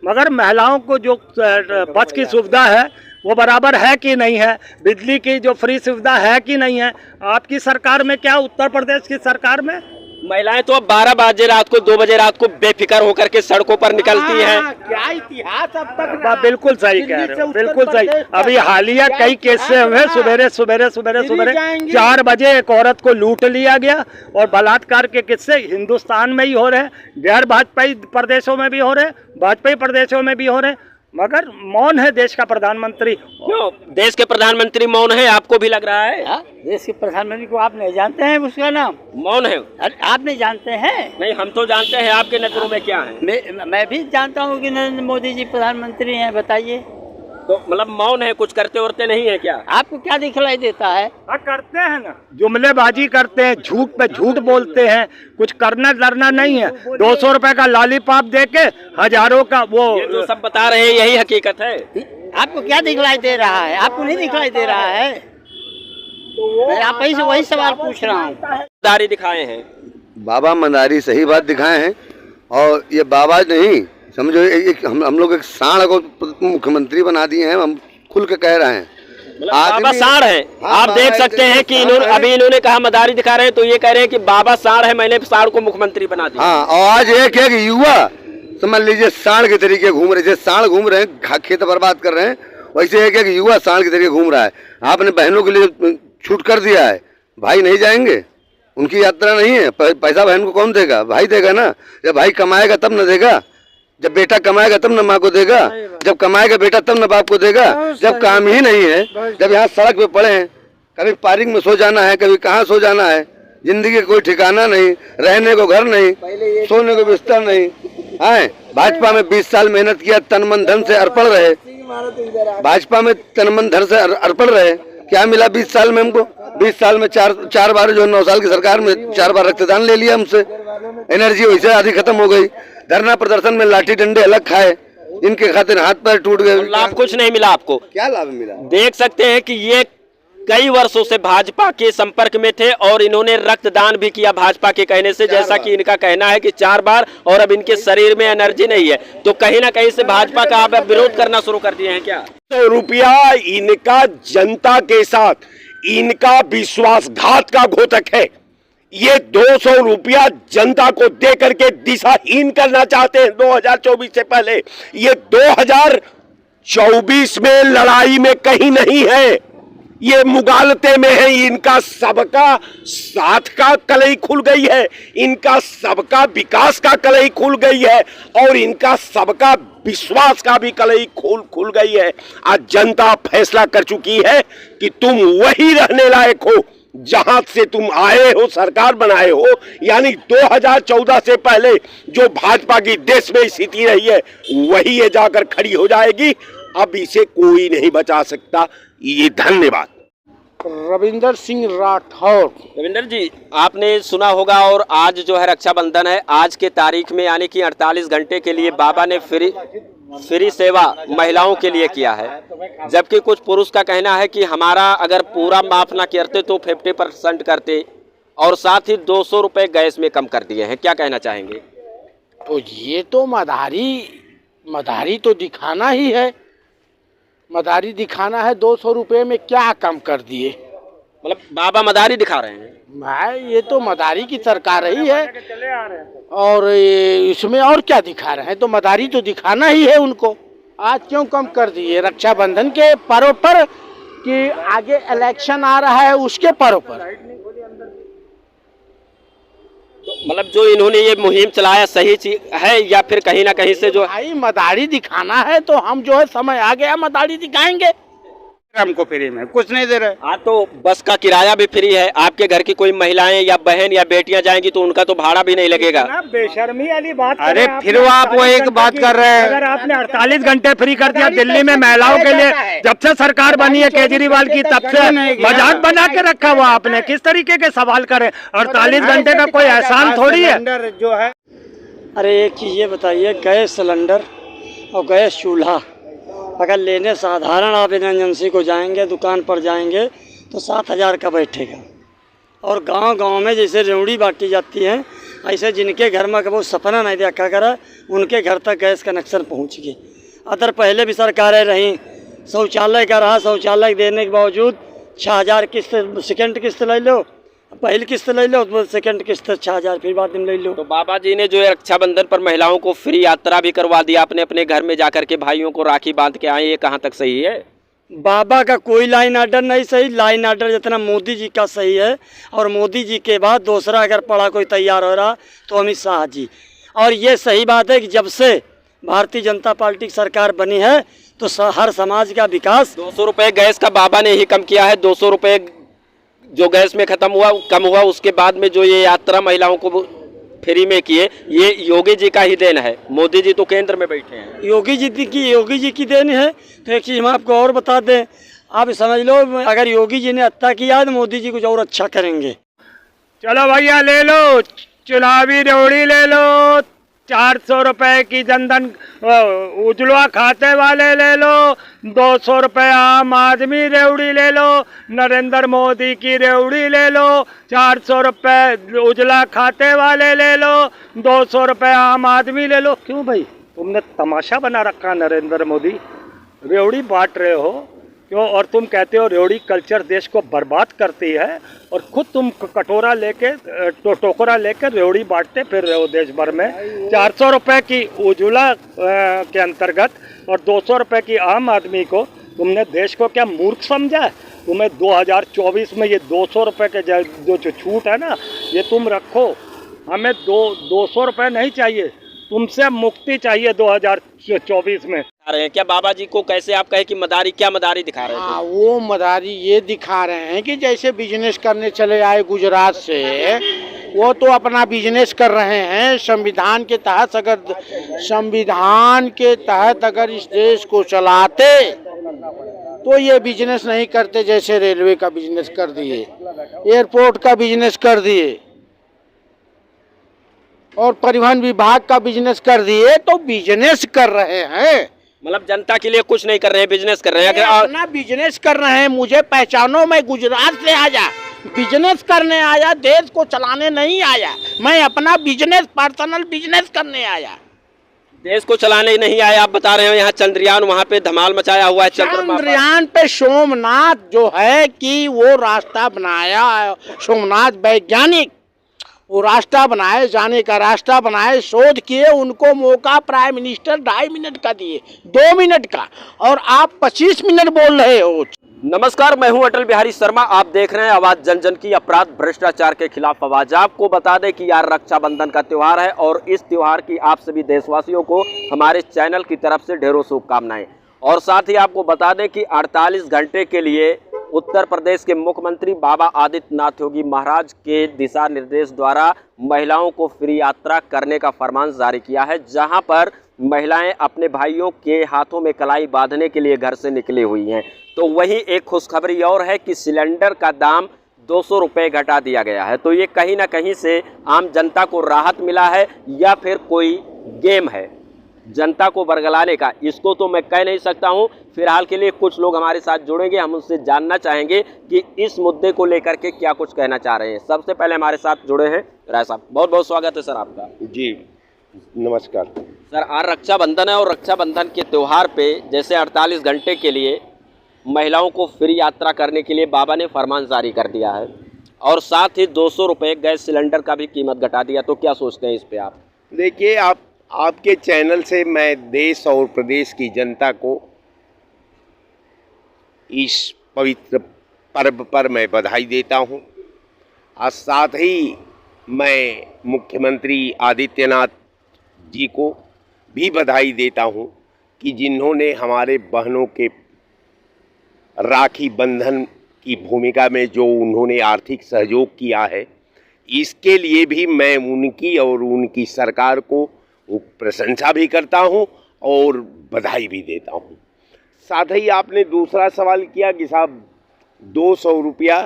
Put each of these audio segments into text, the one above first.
मगर महिलाओं को जो बस की सुविधा है वो बराबर है कि नहीं है, बिजली की जो फ्री सुविधा है कि नहीं है आपकी सरकार में, क्या उत्तर प्रदेश की सरकार में? महिलाएं तो अब 12 बजे रात को 2 बजे रात को बेफिक्र होकर के सड़कों पर निकलती हैं। क्या इतिहास अब तक। बिल्कुल सही कह रहे हो, बिल्कुल सही। अभी हालिया कई केसें हुए, सुबेरे 4 बजे एक औरत को लूट लिया गया और बलात्कार के किस्से हिंदुस्तान में ही हो रहे हैं, गैर भाजपाई प्रदेशों में भी हो रहे हैं, भाजपाई प्रदेशों में भी हो रहे हैं, मगर मौन है देश का प्रधानमंत्री। क्यों देश के प्रधानमंत्री मौन है, आपको भी लग रहा है? देश के प्रधानमंत्री को आप नहीं जानते हैं, उसका नाम मौन है? आप नहीं जानते हैं? नहीं, हम तो जानते हैं। आपके नजरों में क्या है? मैं भी जानता हूँ कि नरेंद्र मोदी जी प्रधानमंत्री हैं। बताइए, तो मतलब मौन है, कुछ करते उरते नहीं है क्या? आपको क्या दिखलाई देता है? करते हैं ना, जुमलेबाजी करते हैं, झूठ पे झूठ बोलते हैं, कुछ करना डरना नहीं है। 200 रुपए का लॉलीपॉप देके हजारों का वो ये जो सब बता रहे हैं यही हकीकत है। आपको क्या दिखलाई दे रहा है? आपको नहीं दिखलाई दे रहा है? मैं आप ही से वही सवाल पूछ रहा हूँ। दारी दिखाए हैं बाबा मंदारी, सही बात दिखाए हैं। और ये बाबा नहीं समझो, हम लोग एक सांड को मुख्यमंत्री बना दिए हैं, हम खुल के कह रहे हैं। बाबा सांड है। हाँ, आप देख सकते हैं कि इन्होंने कहा मदारी दिखा रहे हैं, तो ये कह रहे हैं कि बाबा सांड है, मैंने सांड को मुख्यमंत्री बना दिया। हाँ, और आज एक युवा समझ लीजिए सांड के तरीके घूम रहे, जैसे सांड घूम रहे हैं खेत बर्बाद कर रहे हैं, वैसे एक युवा सांड के तरीके घूम रहा है। आपने बहनों के लिए छूट कर दिया है, भाई नहीं जाएंगे, उनकी यात्रा नहीं है। पैसा बहन को कौन देगा? भाई देगा ना। जब भाई कमाएगा तब न देगा, जब बेटा कमाएगा तब न माँ को देगा, जब कमाएगा बेटा तब न बाप को देगा। जब काम ही नहीं है, जब यहाँ सड़क पे पड़े हैं, कभी पार्किंग में सो जाना है, कभी कहाँ सो जाना है, जिंदगी का कोई ठिकाना नहीं, रहने को घर नहीं, सोने को बिस्तर नहीं है। भाजपा में 20 साल मेहनत किया, तन मन धन से अर्पण रहे, भाजपा में तन मन धन से अर्पण रहे। क्या मिला 20 साल में हमको? 20 साल में चार बार जो 9 साल की सरकार में 4 बार रक्तदान ले लिया हमसे, एनर्जी वैसे आधी खत्म हो गई। धरना प्रदर्शन में लाठी डंडे अलग खाए, इनके खातिर हाथ पैर टूट गए। लाभ कुछ नहीं मिला आपको? क्या लाभ मिला? देख सकते हैं कि ये कई वर्षों से भाजपा के संपर्क में थे और इन्होंने रक्तदान भी किया भाजपा के कहने से, जैसा कि इनका कहना है कि 4 बार, और अब इनके शरीर में एनर्जी नहीं है। तो कहीं ना कहीं से भाजपा का आप विरोध करना शुरू कर दिए हैं क्या? रुपया इनका जनता के साथ इनका विश्वासघात का घोतक है। ये 200 रुपया जनता को दे करके दिशाहीन करना चाहते हैं 2024 से पहले। ये 2024 में लड़ाई में कहीं नहीं है, ये मुगालते में है। इनका सबका साथ का कलई खुल गई है, इनका सबका विकास का कलई खुल गई है, और इनका सबका विश्वास का भी कलई खुल गई है। आज जनता फैसला कर चुकी है कि तुम वही रहने लायक हो जहां से तुम आए हो, सरकार बनाए हो। यानी 2014 से पहले जो भाजपा की देश में स्थिति रही है वही ये जाकर खड़ी हो जाएगी। अब इसे कोई नहीं बचा सकता। ये धन्यवाद। रविंदर सिंह राठौर। रविंदर जी, आपने सुना होगा, और आज जो है रक्षाबंधन है, आज के तारीख में यानी कि 48 घंटे के लिए बाबा ने फ्री सेवा महिलाओं के लिए किया है। जबकि कुछ पुरुष का कहना है कि हमारा अगर पूरा माफ ना करते तो 50% करते, और साथ ही 200 रुपए गैस में कम कर दिए हैं। क्या कहना चाहेंगे? तो ये तो मदारी तो दिखाना ही है, मदारी दिखाना है। 200 रुपये में क्या कम कर दिए? मतलब बाबा मदारी दिखा रहे हैं? भाई ये तो मदारी की सरकार रही है, और इसमें और क्या दिखा रहे हैं? तो मदारी तो दिखाना ही है उनको। आज क्यों कम कर दिए? रक्षाबंधन के पर्व पर कि आगे इलेक्शन आ रहा है उसके पर्व पर? मतलब जो इन्होंने ये मुहिम चलाया सही चीज है, या फिर कहीं ना कहीं से जो भाई मदारी दिखाना है तो हम जो है समय आ गया मदारी दिखाएंगे। हमको फ्री में कुछ नहीं दे रहे। हाँ, तो बस का किराया भी फ्री है। आपके घर की कोई महिलाएं या बहन या बेटियां जाएंगी तो उनका तो भाड़ा भी नहीं लगेगा। बेशर्मी वाली बात। अरे फिर वो आप वो एक बात कर रहे हैं। अगर आपने 48 घंटे फ्री कर दिया दिल्ली में महिलाओं के लिए, जब से सरकार बनी है केजरीवाल की, तब से मजाक बना के रखा हुआ आपने। किस तरीके के सवाल करें? 48 घंटे का कोई एहसान थोड़ी है जो है। अरे एक चीज़ ये बताइए, गैस सिलेंडर और गैस चूल्हा अगर लेने साधारण आप एजेंसी को जाएंगे, दुकान पर जाएंगे तो 7,000 का बैठेगा, और गांव-गांव में जैसे रेवड़ी बांटी जाती है ऐसे जिनके घर में वो सपना नहीं देखा करा उनके घर तक गैस कनेक्शन पहुंच गए। अदर पहले भी सरकारें रहीं, शौचालय का रहा, शौचालय देने के बावजूद 6000 किस्त, सेकंड किस्त ले लो, पहली किस्त ले लो, तो सेकंड किस्त 6000 फिर बाद में ले लो। तो बाबा जी ने जो है रक्षाबंधन पर महिलाओं को फ्री यात्रा भी करवा दिया, अपने अपने घर में जाकर के भाइयों को राखी बांध के आए, ये कहाँ तक सही है? बाबा का कोई लाइन ऑर्डर नहीं सही, लाइन ऑर्डर जितना मोदी जी का सही है। और मोदी जी के बाद दूसरा अगर पड़ा कोई तैयार हो रहा तो अमित शाह जी। और ये सही बात है कि जब से भारतीय जनता पार्टी की सरकार बनी है तो हर समाज का विकास। 200 रुपये गैस का बाबा ने ही कम किया है। 200 रुपये जो गैस में खत्म हुआ, कम हुआ, उसके बाद में जो ये यात्रा महिलाओं को फ्री में किए, ये योगी जी का ही देन है। मोदी जी तो केंद्र में बैठे हैं। योगी जी की देन है। तो एक चीज़ हम आपको और बता दें, आप समझ लो अगर योगी जी ने अच्छा किया तो मोदी जी कुछ और अच्छा करेंगे। चलो भैया ले लो, चुनावी रेवड़ी ले लो, 400 रुपए की जनधन उज्ज्वला खाते वाले ले लो, 200 रुपए आम आदमी रेवड़ी ले लो, नरेंद्र मोदी की रेवड़ी ले लो, 400 रुपए उज्ज्वला खाते वाले ले लो, 200 रुपए आम आदमी ले लो। क्यों भाई, तुमने तमाशा बना रखा नरेंद्र मोदी, रेवड़ी बांट रहे हो क्यों? और तुम कहते हो रेवड़ी कल्चर देश को बर्बाद करती है, और खुद तुम कटोरा लेके टोकरा लेकर रेवड़ी बांटते फिर रहे हो देश भर में। 400 रुपए की उज्ज्वला के अंतर्गत और 200 रुपए की आम आदमी को तुमने देश को क्या मूर्ख समझा है? तुम्हें 2024 में ये 200 रुपए के जो छूट है ना, ये तुम रखो। हमें 200 रुपए नहीं चाहिए, तुमसे मुक्ति चाहिए 2024 में। रहे हैं क्या बाबा जी को? कैसे आप कहे कि मदारी, क्या मदारी दिखा रहे हैं? हाँ, वो मदारी ये दिखा रहे हैं कि जैसे बिजनेस करने चले आए गुजरात से, वो तो अपना बिजनेस कर रहे हैं संविधान के तहत। अगर इस देश को चलाते तो ये बिजनेस नहीं करते। जैसे रेलवे का बिजनेस कर दिए, एयरपोर्ट का बिजनेस कर दिए और परिवहन विभाग का बिजनेस कर दिए। तो बिजनेस कर रहे हैं, मतलब जनता के लिए कुछ नहीं कर रहे हैं, बिजनेस कर रहे हैं। अपना बिजनेस कर रहे हैं। मुझे पहचानो, मैं गुजरात से आया, बिजनेस करने आया, देश को चलाने नहीं आया। मैं अपना बिजनेस, पर्सनल बिजनेस करने आया, देश को चलाने नहीं आया। आप बता रहे हो यहाँ चंद्रयान, वहाँ पे धमाल मचाया हुआ है। चंद्रयान पे सोमनाथ जो है कि वो रास्ता बनाया, सोमनाथ वैज्ञानिक, वो रास्ता बनाए, जाने का रास्ता बनाए, शोध किए। उनको मौका प्राइम मिनिस्टर 2.5 मिनट का दिए, 2 मिनट का, और आप 25 मिनट बोल रहे हो। नमस्कार, मैं हूं अटल बिहारी शर्मा। आप देख रहे हैं आवाज जन जन की, अपराध भ्रष्टाचार के खिलाफ आवाज। आपको बता दें कि यार रक्षाबंधन का त्यौहार है और इस त्यौहार की आप सभी देशवासियों को हमारे चैनल की तरफ से ढेरों शुभकामनाएं। और साथ ही आपको बता दें कि 48 घंटे के लिए उत्तर प्रदेश के मुख्यमंत्री बाबा आदित्यनाथ योगी महाराज के दिशा निर्देश द्वारा महिलाओं को फ्री यात्रा करने का फरमान जारी किया है, जहां पर महिलाएं अपने भाइयों के हाथों में कलाई बांधने के लिए घर से निकली हुई हैं। तो वहीं एक खुशखबरी और है कि सिलेंडर का दाम 200 रुपये घटा दिया गया है। तो ये कहीं ना कहीं से आम जनता को राहत मिला है या फिर कोई गेम है जनता को बरगलाने का, इसको तो मैं कह नहीं सकता हूं। फिलहाल के लिए कुछ लोग हमारे साथ जुड़ेंगे, हम उनसे जानना चाहेंगे कि इस मुद्दे को लेकर के क्या कुछ कहना चाह रहे हैं। सबसे पहले हमारे साथ जुड़े हैं राय साहब। बहुत बहुत स्वागत है सर आपका। जी नमस्कार सर, आज रक्षाबंधन है और रक्षाबंधन के त्यौहार पे जैसे 48 घंटे के लिए महिलाओं को फ्री यात्रा करने के लिए बाबा ने फरमान जारी कर दिया है और साथ ही 200 रुपये गैस सिलेंडर का भी कीमत घटा दिया। तो क्या सोचते हैं इस पे आप? देखिए, आपके चैनल से मैं देश और प्रदेश की जनता को इस पवित्र पर्व पर मैं बधाई देता हूं। और साथ ही मैं मुख्यमंत्री आदित्यनाथ जी को भी बधाई देता हूं कि जिन्होंने हमारे बहनों के राखी बंधन की भूमिका में जो उन्होंने आर्थिक सहयोग किया है, इसके लिए भी मैं उनकी और उनकी सरकार को प्रशंसा भी करता हूं और बधाई भी देता हूं। साथ ही आपने दूसरा सवाल किया कि साहब 200 रुपया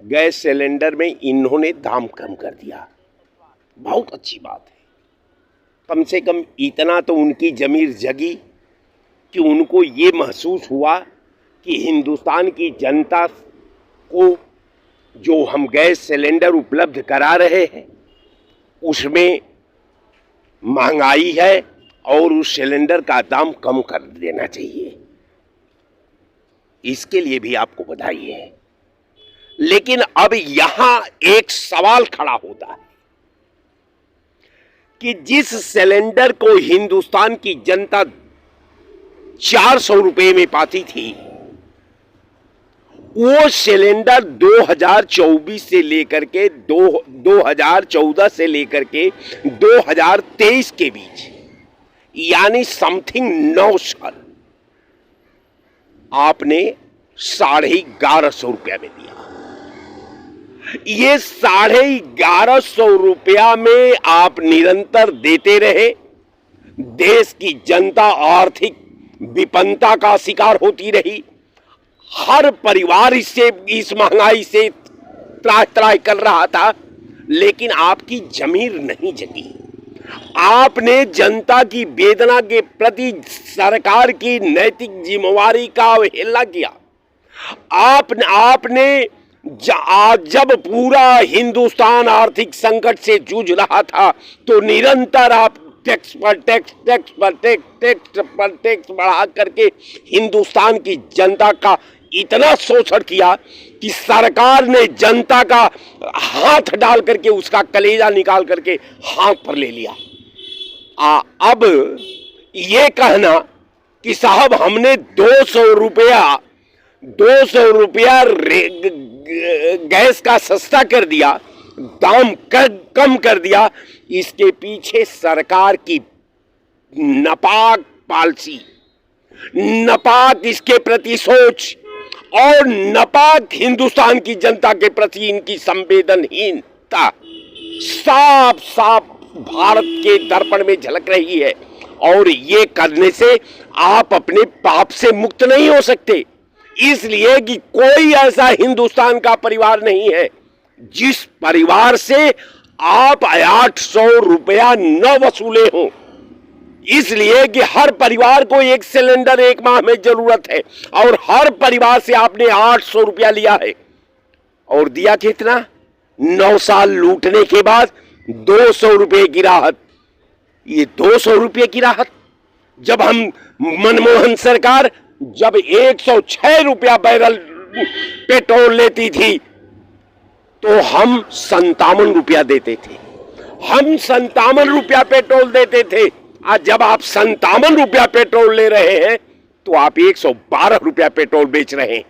गैस सिलेंडर में इन्होंने दाम कम कर दिया, बहुत अच्छी बात है। कम से कम इतना तो उनकी ज़मीर जगी कि उनको ये महसूस हुआ कि हिंदुस्तान की जनता को जो हम गैस सिलेंडर उपलब्ध करा रहे हैं उसमें महंगाई है और उस सिलेंडर का दाम कम कर देना चाहिए। इसके लिए भी आपको बधाई है। लेकिन अब यहां एक सवाल खड़ा होता है कि जिस सिलेंडर को हिंदुस्तान की जनता 400 रुपए में पाती थी, वो सिलेंडर 2024 से लेकर के 2014 से लेकर के 2023 के बीच, यानी समथिंग 9 साल आपने 1150 रुपया में दिया। ये 1150 रुपया में आप निरंतर देते रहे, देश की जनता आर्थिक विपन्नता का शिकार होती रही, हर परिवार इस महंगाई से त्राहि कर रहा था, लेकिन आपकी जमीर नहीं जगी। आपने जनता की वेदना के प्रति सरकार की नैतिक जिम्मेवारी का अवहेलना किया। आपने जब पूरा हिंदुस्तान आर्थिक संकट से जूझ रहा था, तो निरंतर आप टैक्स पर टैक्स बढ़ा करके हिंदुस्तान की जनता का इतना शोषण किया कि सरकार ने जनता का हाथ डाल करके उसका कलेजा निकाल करके हाथ पर ले लिया। अब ये कहना कि साहब हमने 200 रुपया गैस का सस्ता कर दिया, दाम कम कर दिया, इसके पीछे सरकार की नापाक पॉलिसी, नापाक इसके प्रति सोच और नापाक हिंदुस्तान की जनता के प्रति इनकी संवेदनहीनता साफ साफ भारत के दर्पण में झलक रही है। और ये करने से आप अपने पाप से मुक्त नहीं हो सकते, इसलिए कि कोई ऐसा हिंदुस्तान का परिवार नहीं है जिस परिवार से आप 800 रुपया न वसूले हो। इसलिए कि हर परिवार को एक सिलेंडर एक माह में जरूरत है और हर परिवार से आपने 800 रुपया लिया है। और दिया कितना? 9 साल लूटने के बाद 200 रुपये की राहत। ये 200 रुपये की राहत जब हम मनमोहन सरकार जब 106 रुपया बैरल पेट्रोल लेती थी तो हम 57 रुपया देते थे। हम 57 रुपया पेट्रोल देते थे। आज जब आप 57 रुपया पेट्रोल ले रहे हैं तो आप 112 रुपया पेट्रोल बेच रहे हैं।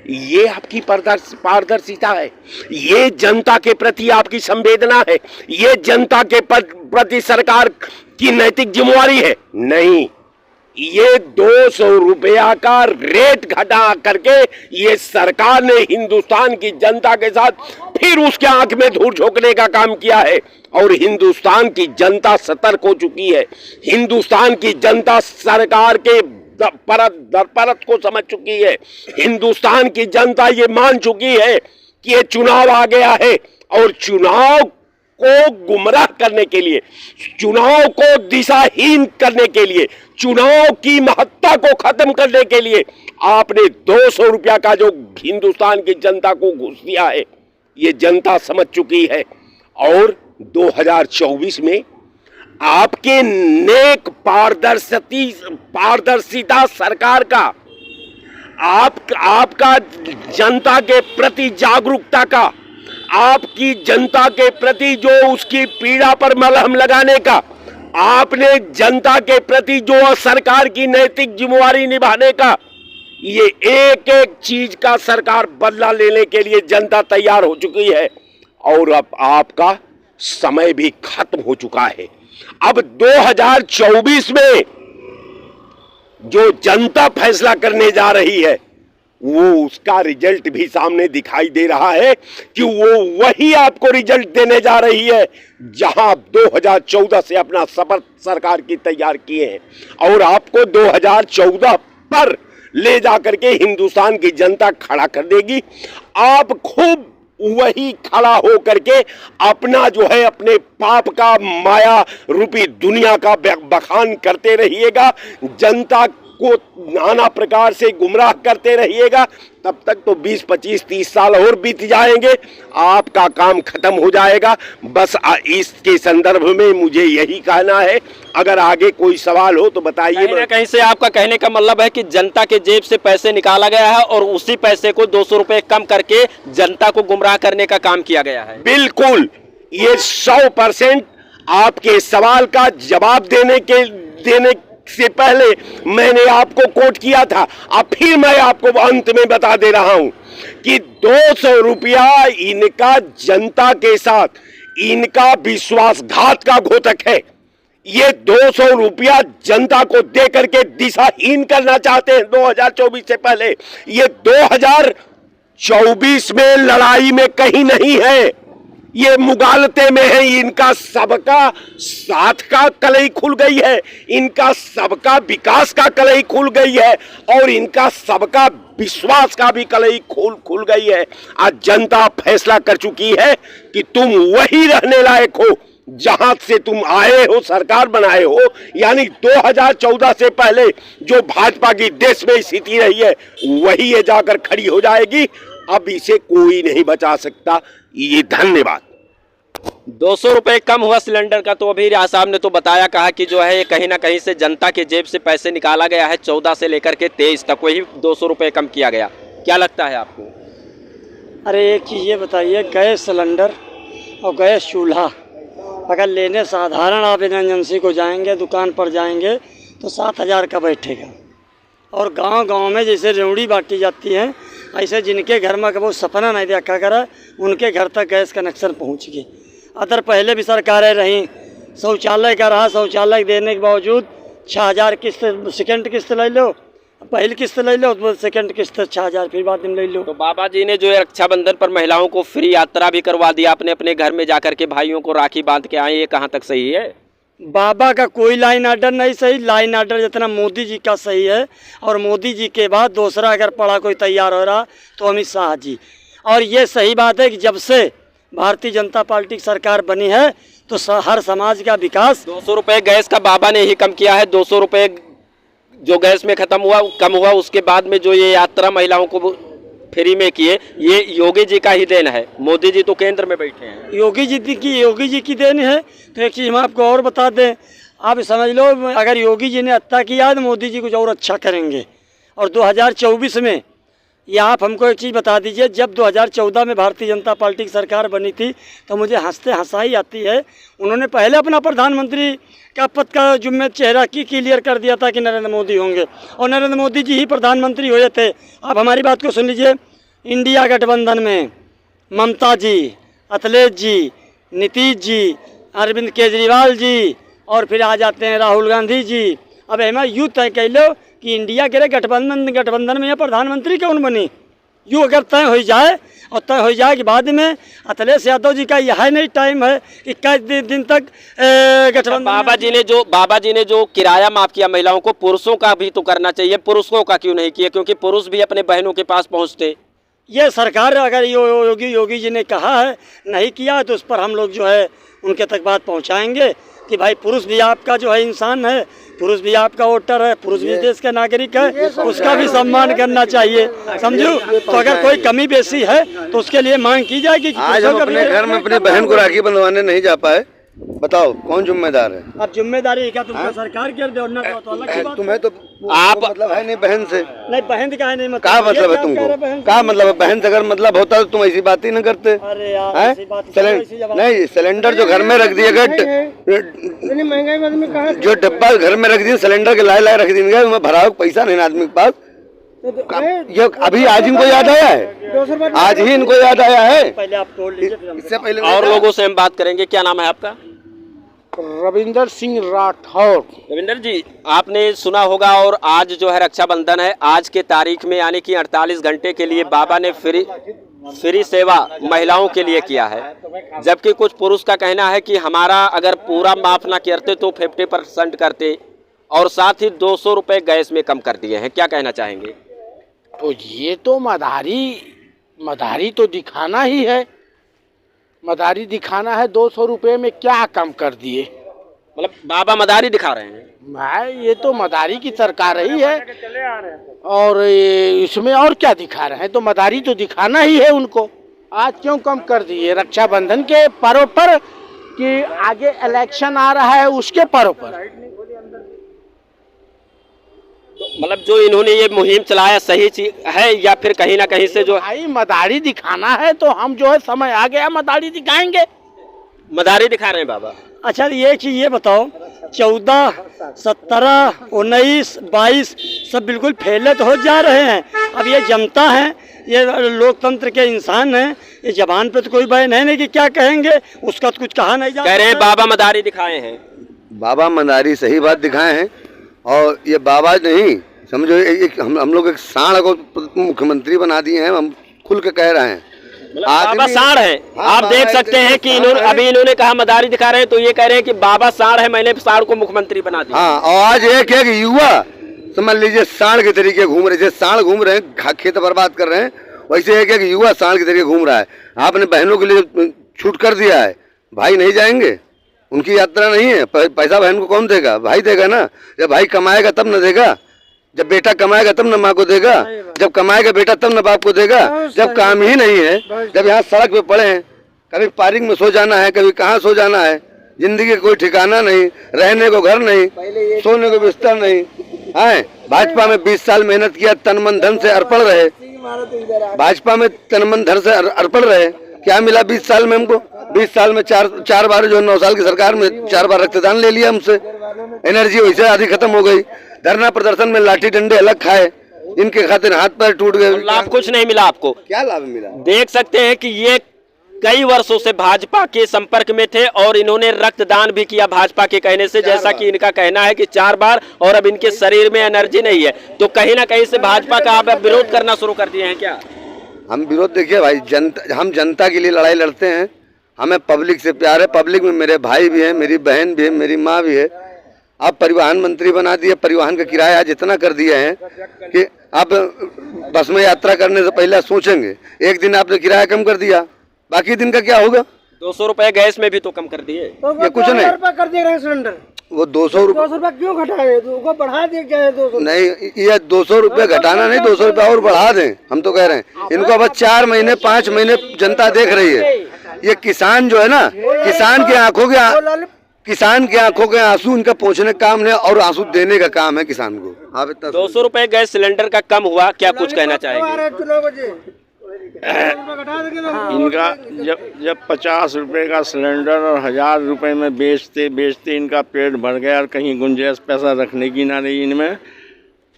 ये आपकी पारदर्शिता है, ये जनता के प्रति आपकी संवेदना है, ये जनता के प्रति सरकार की नैतिक जिम्मेवारी है। नहीं, ये 200 रुपया का रेट घटा करके ये सरकार ने हिंदुस्तान की जनता के साथ फिर उसके आंख में धूल झोंकने का काम किया है। और हिंदुस्तान की जनता सतर्क हो चुकी है। हिंदुस्तान की जनता सरकार के परत को समझ चुकी है। हिंदुस्तान की जनता ये मान चुकी है कि ये चुनाव आ गया है और चुनाव को गुमराह करने के लिए, चुनाव को दिशाहीन करने के लिए, चुनाव की महत्ता को खत्म करने के लिए आपने 200 रुपया का जो हिंदुस्तान की जनता को घूस दिया है, ये जनता समझ चुकी है। और 2024 में आपके नेक पारदर्शिता सरकार का, आपका जनता के प्रति जागरूकता का, आपकी जनता के प्रति जो उसकी पीड़ा पर मलहम लगाने का, आपने जनता के प्रति जो सरकार की नैतिक जिम्मेवारी निभाने का, ये एक एक चीज का सरकार बदला लेने के लिए जनता तैयार हो चुकी है। और अब आपका समय भी खत्म हो चुका है। अब 2024 में जो जनता फैसला करने जा रही है वो उसका रिजल्ट भी सामने दिखाई दे रहा है कि वो वही आपको रिजल्ट देने जा रही है जहां 2014 से अपना शपथ सरकार की तैयार किए हैं। और आपको 2014 पर ले जाकर के हिंदुस्तान की जनता खड़ा कर देगी। आप खूब वही खड़ा हो करके अपना जो है अपने पाप का माया रूपी दुनिया का बखान करते रहिएगा, जनता को नाना प्रकार से गुमराह करते रहिएगा, तब तक तो 20, 25, 30 साल और बीत जाएंगे, आपका काम खत्म हो जाएगा। बस इसके संदर्भ में मुझे यही कहना है। अगर आगे कोई सवाल हो तो बताइए। कहीं ना कहीं से आपका कहने का मतलब है कि जनता के जेब से पैसे निकाला गया है और उसी पैसे को 200 रुपए कम करके जनता को गुमराह करने का काम किया गया है। बिल्कुल, ये 100% आपके सवाल का जवाब देने से पहले मैंने आपको कोट किया था। अब फिर मैं आपको अंत में बता दे रहा हूं कि 200 रुपया इनका जनता के साथ इनका विश्वासघात का घोतक है। ये 200 रुपया जनता को दे करके दिशाहीन करना चाहते हैं 2024 से पहले। ये 2024 में लड़ाई में कहीं नहीं है, ये मुगालते में है। इनका सबका साथ का कलई खुल गई है, इनका सबका विकास का कलई खुल गई है और इनका सबका विश्वास का भी कलई खुल गई है। आज जनता फैसला कर चुकी है कि तुम वही रहने लायक हो जहां से तुम आए हो, सरकार बनाए हो। यानी 2014 से पहले जो भाजपा की देश में स्थिति रही है वही ये जाकर खड़ी हो जाएगी। अब इसे कोई नहीं बचा सकता। ये धन्यवाद। 200 रुपए कम हुआ सिलेंडर का, तो अभी साहब ने तो बताया, कहा कि जो है ये कहीं ना कहीं से जनता के जेब से पैसे निकाला गया है। 14 से लेकर के 23 तक वही 200 रुपए कम किया गया। क्या लगता है आपको? अरे एक चीज़ ये बताइए, गैस सिलेंडर और गैस चूल्हा अगर लेने साधारण आप एजेंसी को जाएंगे, दुकान पर जाएंगे तो 7,000 का बैठेगा। और गांव-गांव में जैसे रेवड़ी बांटी जाती है, ऐसे जिनके घर में वो सपना नहीं देखा करा उनके घर तक गैस कनेक्शन पहुंच गई। अदर पहले भी सरकारें रहीं, शौचालय का रहा, शौचालय देने के बावजूद 6,000 किस्त, सेकेंड किस्त ले लो, पहली किस्त ले लो तो सेकेंड किस्त 6,000 फिर बाद में ले लो। तो बाबा जी ने जो है रक्षाबंधन पर महिलाओं को फ्री यात्रा भी करवा दिया, अपने अपने घर में जाकर के भाइयों को राखी बांध के आए, ये कहाँ तक सही है? बाबा का कोई लाइन आर्डर नहीं सही, लाइन आर्डर जितना मोदी जी का सही है। और मोदी जी के बाद दूसरा अगर पड़ा कोई तैयार हो रहा तो अमित शाह जी। और ये सही बात है कि जब से भारतीय जनता पार्टी की सरकार बनी है तो हर समाज का विकास। 200 रुपए गैस का बाबा ने ही कम किया है। 200 रुपए जो गैस में खत्म हुआ, कम हुआ, उसके बाद में जो ये यात्रा महिलाओं को फ्री में किए, ये योगी जी का ही देन है। मोदी जी तो केंद्र में बैठे हैं। योगी जी की देन है। तो एक चीज़ हम आपको और बता दें, आप समझ लो अगर योगी जी ने अच्छा किया तो मोदी जी कुछ और अच्छा करेंगे। और 2024 में ये आप हमको एक चीज़ बता दीजिए, जब 2014 में भारतीय जनता पार्टी की सरकार बनी थी तो मुझे हंसते हंसाई आती है। उन्होंने पहले अपना प्रधानमंत्री का पद का जुम्मे चेहरा क्लियर कर दिया था कि नरेंद्र मोदी होंगे, और नरेंद्र मोदी जी ही प्रधानमंत्री हुए थे। आप हमारी बात को सुन लीजिए, इंडिया गठबंधन में ममता जी, अखिलेश जी, नीतीश जी, अरविंद केजरीवाल जी और फिर आ जाते हैं राहुल गांधी जी। अब हमें यूँ तय कह लो कि इंडिया के गठबंधन में यह प्रधानमंत्री कौन बनी। यूँ अगर तय हो जाए और तय हो जाए कि बाद में अखिलेश यादव जी का यह नहीं टाइम है कि कई दिन तक गठबंधन। बाबा जी ने जो किराया माफ किया महिलाओं को, पुरुषों का भी तो करना चाहिए। पुरुषों का क्यों नहीं किया? क्योंकि पुरुष भी अपने बहनों के पास पहुँचते। ये सरकार अगर योगी जी ने कहा है नहीं किया तो उस पर हम लोग जो है उनके तक बात पहुंचाएंगे कि भाई पुरुष भी आपका जो है इंसान है, पुरुष भी आपका वोटर है, पुरुष भी देश का नागरिक है, उसका भी सम्मान करना चाहिए। समझो, तो अगर कोई कमी बेसी है तो उसके लिए मांग की जाएगी। आज हम अपने घर में अपनी बहन को राखी बंधवाने नहीं जा पाए, बताओ कौन जिम्मेदार है? अब जिम्मेदारी क्या तुमको सरकार कर दे और ना तो अलग की बात। तुम्हें तो आप मतलब है नहीं बहन से, नहीं बहन का है नहीं मतलब क्या मतलब है तुमको? क्या मतलब है? बहन से अगर मतलब होता तो तुम ऐसी बात ही न करते। अरे यार नहीं, सिलेंडर जो घर में रख दिए गए, महंगाई जो डब्बा घर में रख दिए सिलेंडर के लाए रख दिए, मैं भराव पैसा नहीं आदमी के पास। ये अभी आज इनको याद आया है, आज ही इनको याद आया है। पहले आप तोड़ लीजिए, इससे पहले और लोगों से हम बात करेंगे। क्या नाम है आपका? रविंदर सिंह राठौर। रविंदर जी, आपने सुना होगा और आज जो है रक्षाबंधन है, आज के तारीख में यानी कि 48 घंटे के लिए बाबा ने फ्री सेवा महिलाओं के लिए किया है। जबकि कुछ पुरुष का कहना है कि हमारा अगर पूरा माफ ना करते तो 50% करते, और साथ ही 200 रुपए गैस में कम कर दिए हैं। क्या कहना चाहेंगे? तो ये तो मदारी तो दिखाना ही है, मदारी दिखाना है। 200 रुपए में क्या कम कर दिए? मतलब बाबा मदारी दिखा रहे हैं। भाई ये तो मदारी की सरकार रही है और इसमें और क्या दिखा रहे हैं, तो मदारी तो दिखाना ही है उनको। आज क्यों कम कर दिए रक्षाबंधन के पर्व पर कि आगे इलेक्शन आ रहा है उसके पर्व पर? मतलब जो इन्होंने ये मुहिम चलाया सही चीज है या फिर कहीं ना कहीं से जो भाई मदारी दिखाना है तो हम जो है समय आ गया मदारी दिखाएंगे। मदारी दिखा रहे हैं बाबा? अच्छा ये चीज़ ये बताओ, 14, 17, 19, 22 सब बिल्कुल फैले तो हो जा रहे हैं। अब ये जनता है, ये लोकतंत्र के इंसान हैं, ये जबान पे तो कोई बैन है नहीं कि क्या कहेंगे, उसका तो कुछ कहा नहीं जा कह रहे हैं बाबा मदारी दिखाए हैं। बाबा मदारी सही बात दिखाए हैं, और ये बाबा नहीं समझो, हम लोग एक सांड को मुख्यमंत्री बना दिए हैं, हम खुल के कह रहे हैं। बाबा सांड है। हाँ, आप देख सकते हैं कि इन्होंने कहा मदारी दिखा रहे हैं, तो ये कह रहे हैं कि बाबा सांड है, मैंने सांड को मुख्यमंत्री बना दिया। हाँ, और आज एक युवा समझ लीजिए सांड के तरीके घूम रहे, जैसे सांड घूम रहे हैं खेत बर्बाद कर रहे हैं, वैसे एक युवा सांड के तरीके घूम रहा है। आपने बहनों के लिए छूट कर दिया है, भाई नहीं जाएंगे, उनकी यात्रा नहीं है। पैसा बहन को कौन देगा? भाई देगा ना। जब भाई कमाएगा तब न देगा, जब बेटा कमाएगा तब न माँ को देगा, जब कमाएगा बेटा तब न बाप को देगा। जब काम ही नहीं है, जब यहाँ सड़क पे पड़े हैं, कभी पार्किंग में सो जाना है, कभी कहाँ सो जाना है, जिंदगी का कोई ठिकाना नहीं, रहने को घर नहीं, सोने को बिस्तर नहीं है। भाजपा में 20 साल मेहनत किया, तन मन धन से अर्पण रहे, भाजपा में तन मन धन से अर्पण रहे, क्या मिला 20 साल में हमको? 20 साल में चार बार जो 9 साल की सरकार में 4 बार रक्तदान ले लिया हमसे, एनर्जी वैसे आधी खत्म हो गई। धरना प्रदर्शन में लाठी डंडे अलग खाए, इनके खातिर हाथ पैर टूट गए। लाभ कुछ नहीं मिला आपको? क्या लाभ मिला? देख सकते हैं कि ये कई वर्षों से भाजपा के संपर्क में थे और इन्होंने रक्तदान भी किया भाजपा के कहने से, जैसा कि इनका कहना है कि 4 बार, और अब इनके शरीर में एनर्जी नहीं है। तो कहीं ना कहीं से भाजपा का आप विरोध करना शुरू कर दिए हैं क्या? हम विरोध, देखिए भाई, हम जनता के लिए लड़ाई लड़ते हैं, हमें पब्लिक से प्यार है। पब्लिक में मेरे भाई भी हैं, मेरी बहन भी है, मेरी माँ भी है। आप परिवहन मंत्री बना दिए, परिवहन का किराया आज इतना कर दिए हैं कि आप बस में यात्रा करने से पहले सोचेंगे। एक दिन आपने किराया कम कर दिया, बाकी दिन का क्या होगा? 200 रुपए गैस में भी तो कम कर दिए। ये कुछ नहीं कर दिए सिलेंडर, वो 200 रुपए क्यों घटाए? तो बढ़ा दिए क्या? 200 नहीं, ये 200 रुपए घटाना नहीं, 200 रुपए और बढ़ा दें, हम तो कह रहे हैं। इनको बस 4 महीने 5 महीने जनता देख रही है। ये किसान जो है ना, किसान के आंखों के आंसू इनका पहुंचने का काम नहीं, और आंसू देने का काम है किसान को। आप 200 रुपए गैस सिलेंडर का कम हुआ, क्या कुछ कहना चाहेंगे? इनका जब 50 रुपए का सिलेंडर और 1000 रुपए में बेचते इनका पेट भर गया, और कहीं गुंजाइश पैसा रखने की ना रही इनमें।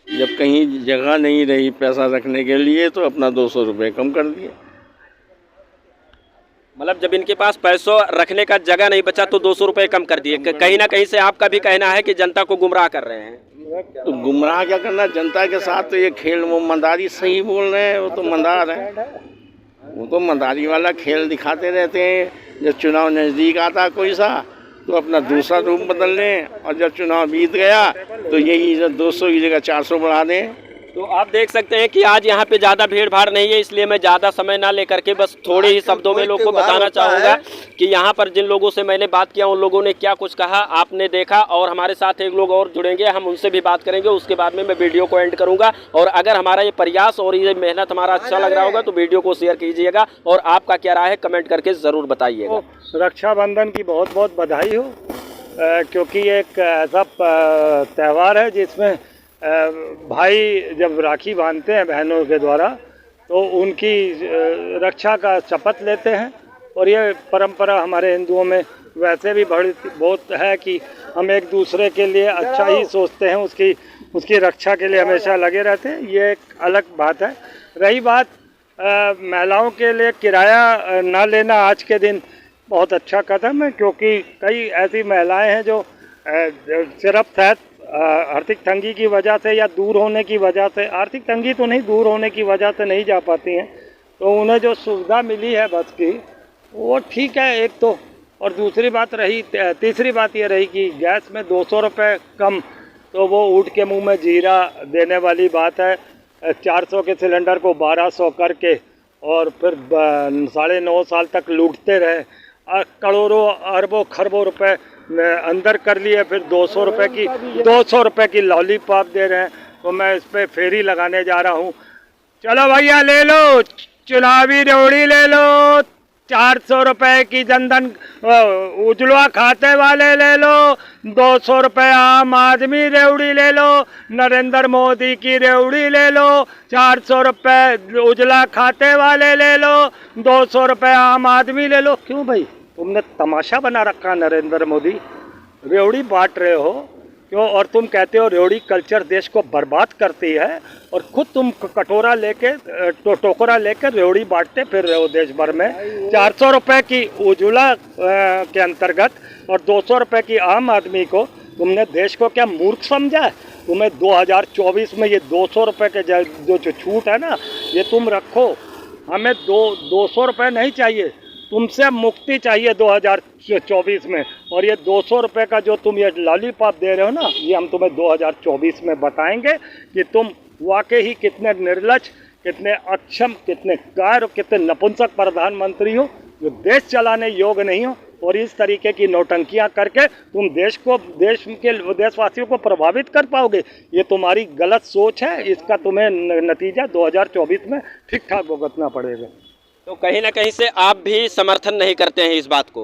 जब कहीं जगह नहीं रही पैसा रखने के लिए, तो अपना 200 रुपए कम कर दिए। मतलब जब इनके पास पैसों रखने का जगह नहीं बचा तो 200 रुपए कम कर दिए। कहीं ना कहीं से आपका भी कहना है कि जनता को गुमराह कर रहे हैं। तो गुमराह क्या करना, जनता के साथ तो ये खेल, वो मदारी सही बोल रहे हैं, वो तो मदार है, वो तो मदारी वाला खेल दिखाते रहते हैं। जब चुनाव नज़दीक आता कोई सा, तो अपना दूसरा रूप बदल लें, और जब चुनाव बीत गया तो यही 200 की जगह 400 बढ़ा दें। तो आप देख सकते हैं कि आज यहाँ पे ज़्यादा भीड़ भाड़ नहीं है, इसलिए मैं ज़्यादा समय ना लेकर के बस थोड़े ही शब्दों में लोग को बताना चाहूँगा कि यहाँ पर जिन लोगों से मैंने बात किया उन लोगों ने क्या कुछ कहा आपने देखा। और हमारे साथ एक लोग और जुड़ेंगे, हम उनसे भी बात करेंगे, उसके बाद में मैं वीडियो को एंड करूँगा। और अगर हमारा ये प्रयास और ये मेहनत हमारा अच्छा लग रहा होगा तो वीडियो को शेयर कीजिएगा, और आपका क्या राय है कमेंट करके ज़रूर बताइएगा। रक्षाबंधन की बहुत बहुत बधाई हो, क्योंकि एक ऐसा त्यौहार है जिसमें भाई जब राखी बांधते हैं बहनों के द्वारा तो उनकी रक्षा का शपथ लेते हैं। और ये परंपरा हमारे हिंदुओं में वैसे भी बहुत है कि हम एक दूसरे के लिए अच्छा ही सोचते हैं, उसकी रक्षा के लिए हमेशा लगे रहते हैं। ये एक अलग बात है। रही बात महिलाओं के लिए किराया ना लेना, आज के दिन बहुत अच्छा कदम है, क्योंकि कई ऐसी महिलाएं हैं जो सिर्फ आर्थिक तंगी की वजह से या दूर होने की वजह से, आर्थिक तंगी तो नहीं, दूर होने की वजह से नहीं जा पाती हैं, तो उन्हें जो सुविधा मिली है बस की वो ठीक है एक तो। और दूसरी बात रही, तीसरी बात ये रही कि गैस में 200 रुपये कम, तो वो ऊँट के मुंह में जीरा देने वाली बात है। 400 के सिलेंडर को 1200 करके और फिर 9.5 साल तक लूटते रहे, करोड़ों अरबों खरबों रुपए अंदर कर लिए, फिर 200 रुपये की लॉलीपॉप दे रहे हैं। तो मैं इस पे फेरी लगाने जा रहा हूँ। चलो भैया ले लो, चुनावी रेवड़ी ले लो, 400 रुपए की जनधन उज्ज्वला खाते वाले ले लो, 200 रुपए आम आदमी रेवड़ी ले लो, नरेंद्र मोदी की रेवड़ी ले लो, 400 रुपए उज्ज्वला खाते वाले ले लो, 200 रुपए आम आदमी ले लो। क्यों भाई, तुमने तमाशा बना रखा नरेंद्र मोदी, रेवड़ी बांट रहे हो क्यों? और तुम कहते हो रेवड़ी कल्चर देश को बर्बाद करती है, और खुद तुम कटोरा लेके टोकरा लेकर रेवड़ी बांटते फिर रहे हो देश भर में। 400 रुपए की उज्ज्वला के अंतर्गत और 200 रुपए की आम आदमी को, तुमने देश को क्या मूर्ख समझा है? तुम्हें 2024 में ये 200 रुपए के जो छूट है ना, ये तुम रखो। हमें 200 रुपए नहीं चाहिए, तुमसे मुक्ति चाहिए 2024 में। और ये 200 रुपए का जो तुम ये लॉलीपॉप दे रहे हो ना, ये हम तुम्हें 2024 में बताएंगे कि तुम वाकई ही कितने निर्लज, कितने अक्षम, कितने कायर और कितने नपुंसक प्रधानमंत्री हो, जो देश चलाने योग्य नहीं हो। और इस तरीके की नौटंकियां करके तुम देशवासियों को प्रभावित कर पाओगे। ये तुम्हारी गलत सोच है, इसका तुम्हें नतीजा 2024 में ठीक ठाक भुगतना पड़ेगा। तो कहीं ना कहीं से आप भी समर्थन नहीं करते हैं इस बात को?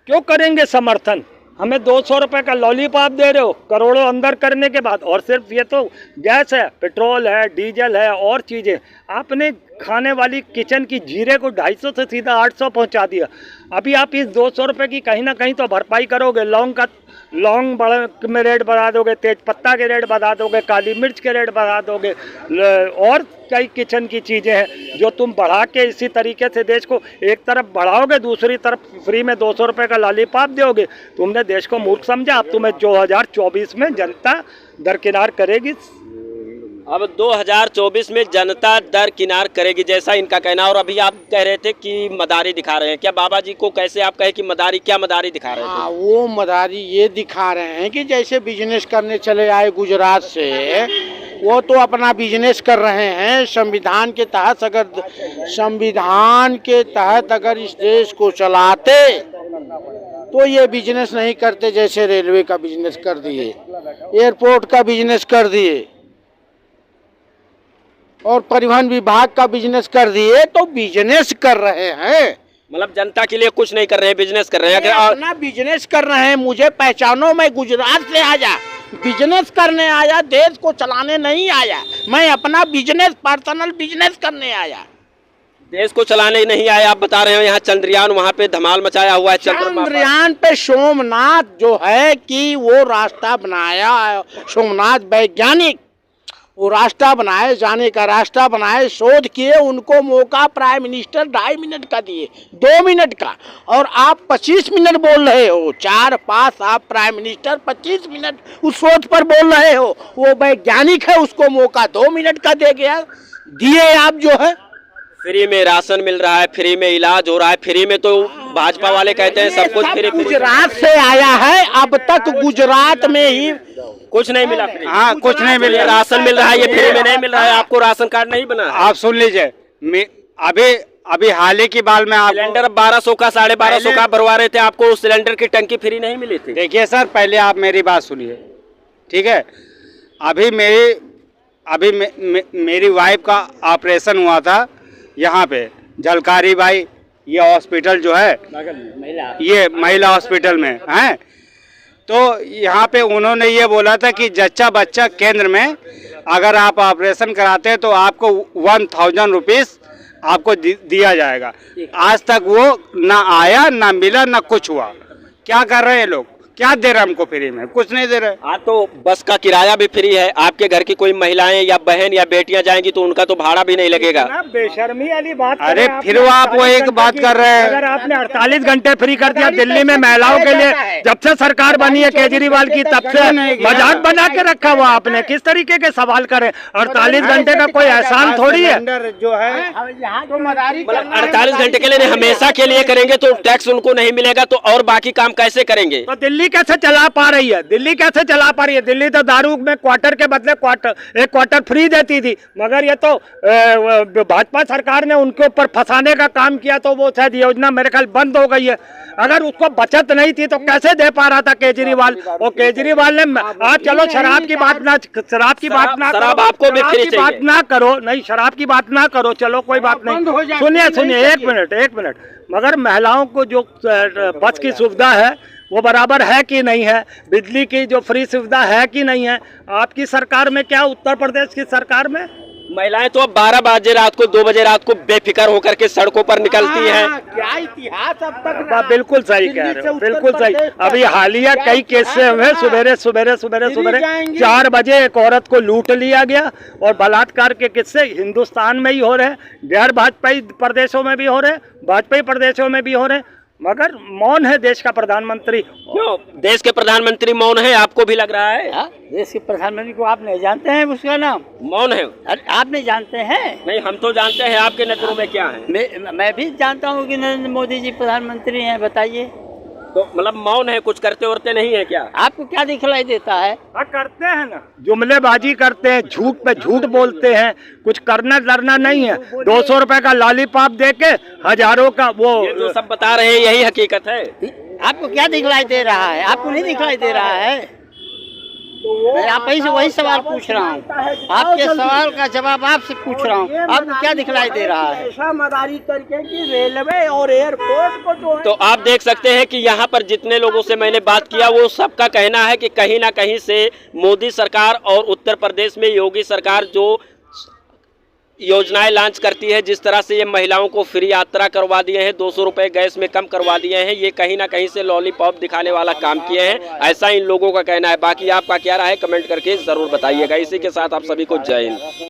क्यों करेंगे समर्थन? हमें 200 रुपए का लॉलीपॉप दे रहे हो करोड़ों अंदर करने के बाद, और सिर्फ ये तो गैस है, पेट्रोल है, डीजल है और चीज़ें। आपने खाने वाली किचन की जीरे को 250 से सीधा 800 पहुंचा दिया। अभी आप इस 200 रुपए की कहीं ना कहीं तो भरपाई करोगे। लौंग में रेट बढ़ा दोगे, तेज पत्ता के रेट बढ़ा दोगे, काली मिर्च के रेट बढ़ा दोगे, और कई किचन की चीज़ें हैं जो तुम बढ़ा के इसी तरीके से देश को एक तरफ बढ़ाओगे, दूसरी तरफ फ्री में 200 रुपए का लॉलीपॉप दोगे। तुमने देश को मूर्ख समझा। अब तुम्हें 2024 में जनता दरकिनार करेगी। अब 2024 में जनता दरकिनार करेगी, जैसा इनका कहना। और अभी आप कह रहे थे कि मदारी दिखा रहे हैं, क्या बाबा जी को कैसे आप कहे कि मदारी, क्या मदारी दिखा रहे थे? वो मदारी ये दिखा रहे हैं कि जैसे बिजनेस करने चले आए गुजरात से, वो तो अपना बिजनेस कर रहे हैं। संविधान के तहत अगर इस देश को चलाते तो ये बिजनेस नहीं करते। जैसे रेलवे का बिजनेस कर दिए, एयरपोर्ट का बिजनेस कर दिए और परिवहन विभाग का बिजनेस कर दिए, तो बिजनेस कर रहे हैं। मतलब जनता के लिए कुछ नहीं कर रहे हैं, बिजनेस कर रहे हैं। अपना बिजनेस कर रहे हैं। मुझे पहचानो, मैं गुजरात से आया, बिजनेस करने आया, देश को चलाने नहीं आया। मैं अपना बिजनेस, पर्सनल बिजनेस करने आया, देश को चलाने नहीं आया। आप बता रहे हो यहाँ चंद्रयान, वहाँ पे धमाल मचाया हुआ है। चंद्रयान पे सोमनाथ जो है कि वो रास्ता बनाया, सोमनाथ वैज्ञानिक, वो रास्ता बनाए, जाने का रास्ता बनाए, शोध किए। उनको मौका प्राइम मिनिस्टर 2.5 मिनट का दिए, 2 मिनट का, और आप 25 मिनट बोल रहे हो। 4-5 आप प्राइम मिनिस्टर 25 मिनट उस शोध पर बोल रहे हो। वो वैज्ञानिक है, उसको मौका 2 मिनट का दे गया, दिए आप जो है। फ्री में राशन मिल रहा है, फ्री में इलाज हो रहा है, फ्री में तो भाजपा वाले कहते हैं सब कुछ फ्री। गुजरात से आया है, अब तक गुजरात में ही कुछ नहीं मिला फ्री। हाँ, कुछ नहीं मिल रहा। राशन मिल रहा है, ये फ्री में नहीं मिल रहा है। आपको राशन कार्ड नहीं बना? आप सुन लीजिए, अभी हाल ही की बात में आप सिलेंडर 1200 का 1250 का भरवा रहे थे, आपको उस सिलेंडर की टंकी फ्री नहीं मिली थी। देखिए सर, पहले आप मेरी बात सुनिए, ठीक है? मेरी वाइफ का ऑपरेशन हुआ था यहाँ पे झलकारी बाई, ये हॉस्पिटल जो है, ये महिला हॉस्पिटल में है। तो यहाँ पे उन्होंने ये बोला था कि जच्चा बच्चा केंद्र में अगर आप ऑपरेशन कराते हैं तो आपको 1000 रुपीज़ आपको दिया जाएगा। आज तक वो ना आया, ना मिला, ना कुछ हुआ। क्या कर रहे हैं लोग? क्या दे रहे हमको फ्री में? कुछ नहीं दे रहे। हाँ, तो बस का किराया भी फ्री है। आपके घर की कोई महिलाएं या बहन या बेटियां जाएंगी तो उनका तो भाड़ा भी नहीं लगेगा। बेशर्मी वाली बात। अरे फिर वो आप वो एक बात कर रहे हैं। अगर आपने 48 घंटे फ्री कर दिया दिल्ली में महिलाओं के लिए, जब से सरकार बनी है केजरीवाल की, तब से मजाक बना के रखा हुआ आपने। किस तरीके के सवाल करें? 48 घंटे का कोई एहसान थोड़ी है जो है। 48 घंटे के लिए हमेशा के लिए करेंगे तो टैक्स उनको नहीं मिलेगा, तो और बाकी काम कैसे करेंगे? तो दिल्ली दिल्ली कैसे चला पा रही है? दिल्ली कैसे चला पा रही है? दिल्ली तो दारू में क्वार्टर के बदले एक क्वार्टर फ्री देती थी, मगर ये तो भाजपा सरकार ने उनके ऊपर फंसाने का काम किया, तो वो शायद योजना मेरे ख्याल बंद हो गई है। अगर उसको बचत नहीं थी तो कैसे दे पा रहा था केजरीवाल? और केजरीवाल ने आज चलो शराब की बात ना शराब आपको भी फ्री चाहिए। बात ना करो, नहीं शराब की बात ना करो, चलो कोई बात नहीं। सुनिए एक मिनट, मगर महिलाओं को जो बस की सुविधा है वो बराबर है कि नहीं है? बिजली की जो फ्री सुविधा है कि नहीं है? आपकी सरकार में क्या, उत्तर प्रदेश की सरकार में महिलाएं तो अब 12 बजे रात को, 2 बजे रात को बेफिक्र होकर के सड़कों पर निकलती हैं। क्या इतिहास अब तक बिल्कुल सही कह रहे हो, बिल्कुल सही। अभी हालिया कई केस हुए, सवेरे 4 बजे एक औरत को लूट लिया गया और बलात्कार के किस्से हिंदुस्तान में ही हो रहे हैं, गैर भाजपाई प्रदेशों में भी हो रहे हैं, भाजपाई प्रदेशों में भी हो रहे हैं, मगर मौन है देश का प्रधानमंत्री। क्यों देश के प्रधानमंत्री मौन है? आपको भी लग रहा है? देश के प्रधानमंत्री को आप नहीं जानते हैं, उसका नाम मौन है? अरे आप नहीं जानते हैं? नहीं, हम तो जानते हैं। आपके नजरों में क्या है? मैं भी जानता हूँ कि नरेंद्र मोदी जी प्रधानमंत्री हैं। बताइए, तो मतलब मौन है, कुछ करते उरते नहीं है क्या? आपको क्या दिखलाई देता है? करते हैं ना, जुमलेबाजी करते हैं, झूठ पे झूठ बोलते हैं, कुछ करना डरना नहीं है। 200 रुपए का लॉलीपॉप देके हजारों का वो ये जो सब बता रहे हैं यही हकीकत है। आपको क्या दिखलाई दे रहा है? आपको नहीं दिखलाई दे रहा है? मैं आप ही से वही सवाल पूछ रहा हूँ, आपके सवाल का जवाब आपसे पूछ रहा हूँ, आपको क्या दिखलाई दे रहा है? मदारी करके कि रेलवे और एयरपोर्ट को जो है, तो आप देख सकते हैं कि यहाँ पर जितने लोगों से मैंने बात किया वो सबका कहना है कि कहीं ना कहीं से मोदी सरकार और उत्तर प्रदेश में योगी सरकार जो योजनाएं लॉन्च करती है, जिस तरह से ये महिलाओं को फ्री यात्रा करवा दिए हैं, 200 रुपए गैस में कम करवा दिए हैं, ये कहीं ना कहीं से लॉलीपॉप दिखाने वाला काम किए हैं, ऐसा इन लोगों का कहना है। बाकी आपका क्या राय है कमेंट करके जरूर बताइएगा। इसी के साथ आप सभी को जय हिंद।